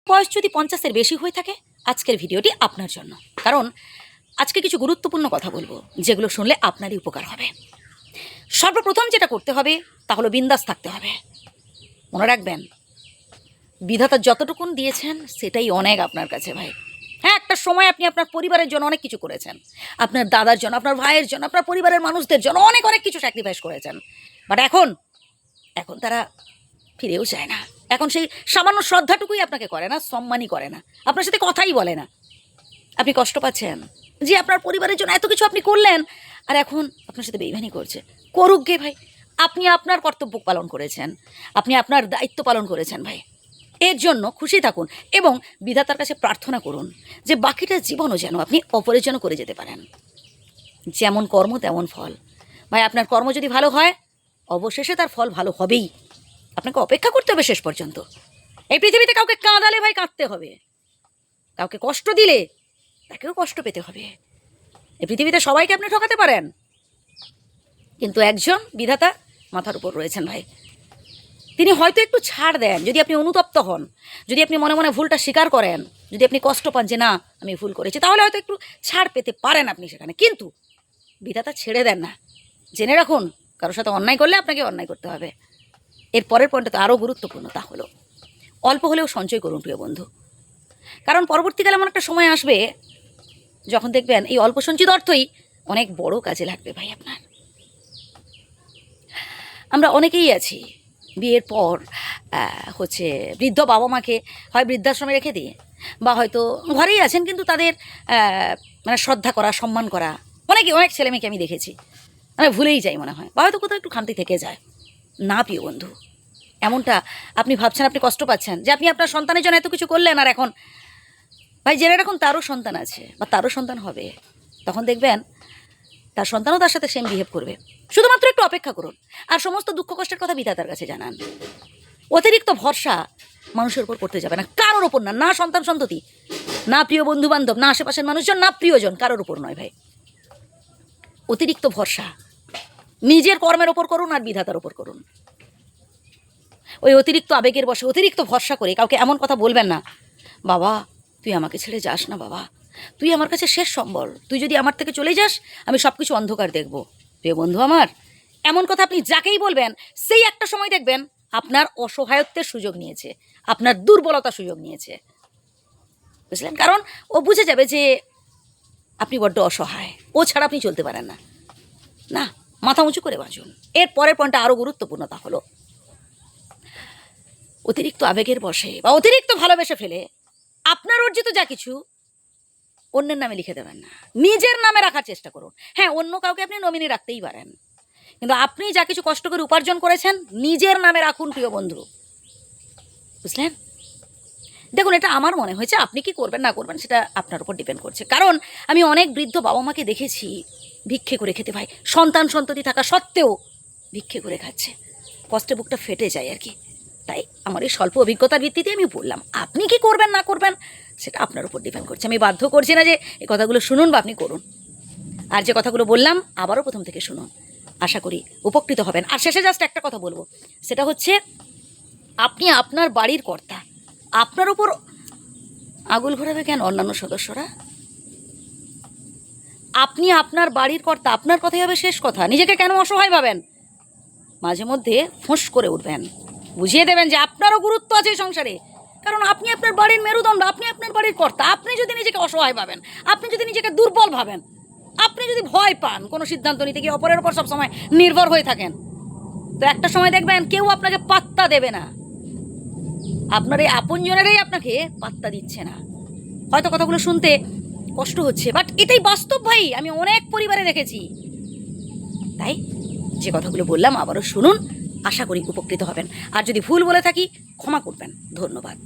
বয়স যদি 50-এর বেশি হয়ে থাকে আজকের ভিডিওটি আপনার জন্য। কারণ আজকে কিছু গুরুত্বপূর্ণ কথা বলবো যেগুলো শুনলে আপনারই উপকার হবে। সর্বপ্রথম যেটা করতে হবে তা হলো বিন্দাস থাকতে হবে। মনে রাখবেন, বিধাতা যতটুকুন দিয়েছেন সেটাই অনেক আপনার কাছে ভাই। হ্যাঁ, একটা সময় আপনি আপনার পরিবারের জন্য অনেক কিছু করেছেন, আপনার দাদার জন্য, আপনার ভাইয়ের জন্য, আপনার পরিবারের মানুষদের জন্য অনেক অনেক কিছু স্যাক্রিফাইস করেছেন। বাট এখন তারা ফিরেও যায় না। এখন সেই সামান্য শ্রদ্ধাটুকুই আপনাকে করে না, সম্মানই করে না, আপনার সাথে কথাই বলে না। আপনি কষ্ট পাচ্ছেন যে আপনার পরিবারের জন্য এত কিছু আপনি করলেন, আর এখন আপনার সাথে বেইমানি করছে। করুক গে ভাই, আপনি আপনার কর্তব্য পালন করেছেন, আপনি আপনার দায়িত্ব পালন করেছেন ভাই। এর জন্য খুশি থাকুন এবং বিধাতার কাছে প্রার্থনা করুন যে বাকিটা জীবনও যেন আপনি অপরের জন্য করে যেতে পারেন। যেমন কর্ম তেমন ফল ভাই। আপনার কর্ম যদি ভালো হয় অবশেষে তার ফল ভালো হবেই। আপনাকে অপেক্ষা করতে হবে শেষ পর্যন্ত। এই পৃথিবীতে কাউকে কাঁদালে ভাই কাঁদতে হবে, কাউকে কষ্ট দিলে তাকেও কষ্ট পেতে হবে। এই পৃথিবীতে সবাইকে আপনি ঠকাতে পারেন, কিন্তু একজন বিধাতা মাথার উপর রয়েছেন ভাই। তিনি হয়তো একটু ছাড় দেন যদি আপনি অনুতপ্ত হন, যদি আপনি মনে মনে ভুলটা স্বীকার করেন, যদি আপনি কষ্ট পান যে না আমি ভুল করেছি, তাহলে হয়তো একটু ছাড় পেতে পারেন আপনি সেখানে। কিন্তু বিধাতা ছেড়ে দেন না। জেনে রাখুন, কারোর সাথে অন্যায় করলে আপনাকে অন্যায় করতে হবে। এর পরের পয়েন্টটা তো আরও গুরুত্বপূর্ণ, তা হলো অল্প হলেও সঞ্চয় করুন প্রিয় বন্ধু। কারণ পরবর্তীকালে এমন একটা সময় আসবে যখন দেখবেন এই অল্প সঞ্চিত অর্থই অনেক বড় কাজে লাগবে ভাই আপনার। আমরা অনেকেই আছি বিয়ের পর বৃদ্ধ বাবা মাকে হয় বৃদ্ধাশ্রমে রেখে দিয়ে, বা হয়তো ঘরেই আছেন কিন্তু তাদের মানে শ্রদ্ধা করা, সম্মান করা অনেক ছেলেমেয়েকে আমি দেখেছি, মানে ভুলেই যাই মনে হয়, বা হয়তো কোথাও একটু খামতি থেকে যায়। না প্রিয় বন্ধু, এমনটা আপনি ভাবছেন, আপনি কষ্ট পাচ্ছেন যে আপনি আপনার সন্তানের জন্য এত কিছু করলেন, আর এখন ভাই জেনে রাখুন তারও সন্তান আছে বা তারও সন্তান হবে। তখন দেখবেন তার সন্তানও তার সাথে সেম বিহেভ করবে। শুধুমাত্র একটু অপেক্ষা করুন আর সমস্ত দুঃখ কষ্টের কথা বিধাতার কাছে জানান। অতিরিক্ত ভরসা মানুষের উপর করতে যাবে না, কারোর ওপর না, না সন্তান সন্ততি, না প্রিয় বন্ধু বান্ধব, না আশেপাশের মানুষজন, না প্রিয়জন, কারোর উপর নয় ভাই। অতিরিক্ত ভরসা নিজের কর্মের ওপর করুন আর বিধাতার ওপর করুন। ওই অতিরিক্ত আবেগের বশে অতিরিক্ত ভরসা করে কাউকে এমন কথা বলবেন না, বাবা তুই আমাকে ছেড়ে যাস না, বাবা তুই আমার কাছে শেষ সম্বল, তুই যদি আমার থেকে চলে যাস আমি সব কিছু অন্ধকার দেখব। প্রিয় বন্ধু আমার, এমন কথা আপনি যাকেই বলবেন সেই একটা সময় দেখবেন আপনার অসহায়ত্বের সুযোগ নিয়েছে, আপনার দুর্বলতার সুযোগ নিয়েছে, বুঝলেন? কারণ ও বুঝে যাবে যে আপনি বড্ড অসহায়, ও ছাড়া আপনি চলতে পারেন না। না, মাথা উঁচু করে বাঁচুন। এর পরের পয়েন্টটা আরও গুরুত্বপূর্ণ, তা হলো অতিরিক্ত আবেগের বশে বা অতিরিক্ত ভালোবেসে ফেলে আপনার অর্জিত যা কিছু অন্যের নামে লিখে দেবেন না, নিজের নামে রাখার চেষ্টা করুন। হ্যাঁ, অন্য কাউকে আপনি নমিনি রাখতেই পারেন, কিন্তু আপনি যা কিছু কষ্ট করে উপার্জন করেছেন নিজের নামে রাখুন প্রিয় বন্ধু, বুঝলেন? দেখুন, এটা আমার মনে হয়েছে, আপনি কি করবেন না করবেন সেটা আপনার উপর ডিপেন্ড করছে। কারণ আমি অনেক বৃদ্ধ বাবা মাকে দেখেছি ভিক্ষে করে খেতে ভাই, সন্তান সন্ততি থাকা সত্ত্বেও ভিক্ষে করে খাচ্ছে, কষ্টে বুকটা ফেটে যায় আর কি। তাই আমার এই স্বল্প অভিজ্ঞতার ভিত্তিতে আমি বললাম, আপনি কি করবেন না করবেন সেটা আপনার উপর ডিপেন্ড করছে। আমি বাধ্য করছি না যে এই কথাগুলো শুনুন বা আপনি করুন। আর যে কথাগুলো বললাম আবারও প্রথম থেকে শুনুন, আশা করি উপকৃত হবেন। আর শেষে জাস্ট একটা কথা বলবো, সেটা হচ্ছে আপনি আপনার বাড়ির কর্তা, আপনার উপর আঙুল ঘোরাবে কেন অন্যান্য সদস্যরা? আপনি আপনার বাড়ির কর্তা, আপনার কথাই হবে শেষ কথা। নিজেকে কেন অসহায় ভাবেন? মাঝে মধ্যে ফোঁস করে উঠবেন, বুঝিয়ে দেবেন যে আপনারও গুরুত্ব আছে এই সংসারে। কারণ আপনি আপনার বাড়ির মেরুদণ্ড, আপনি আপনার বাড়ির কর্তা। আপনি যদি নিজেকে অসহায় ভাবেন, আপনি যদি নিজেকে দুর্বল ভাবেন, আপনি যদি ভয় পান কোনো সিদ্ধান্ত নিতে গিয়ে অপরের ওপর সবসময় নির্ভর হয়ে থাকেন, তো একটা সময় দেখবেন কেউ আপনাকে পাত্তা দেবে না, আপনার এই আপনজনেরাই আপনাকে পাত্তা দিচ্ছে না। হয়তো কথাগুলো শুনতে কষ্ট হচ্ছে, বাট এটাই বাস্তব ভাই, আমি অনেক পরিবারে দেখেছি। তাই যে কথাগুলো বললাম আবারও শুনুন, আশা করি উপকৃত হবেন। আর যদি ভুল বলে থাকি ক্ষমা করবেন। ধন্যবাদ।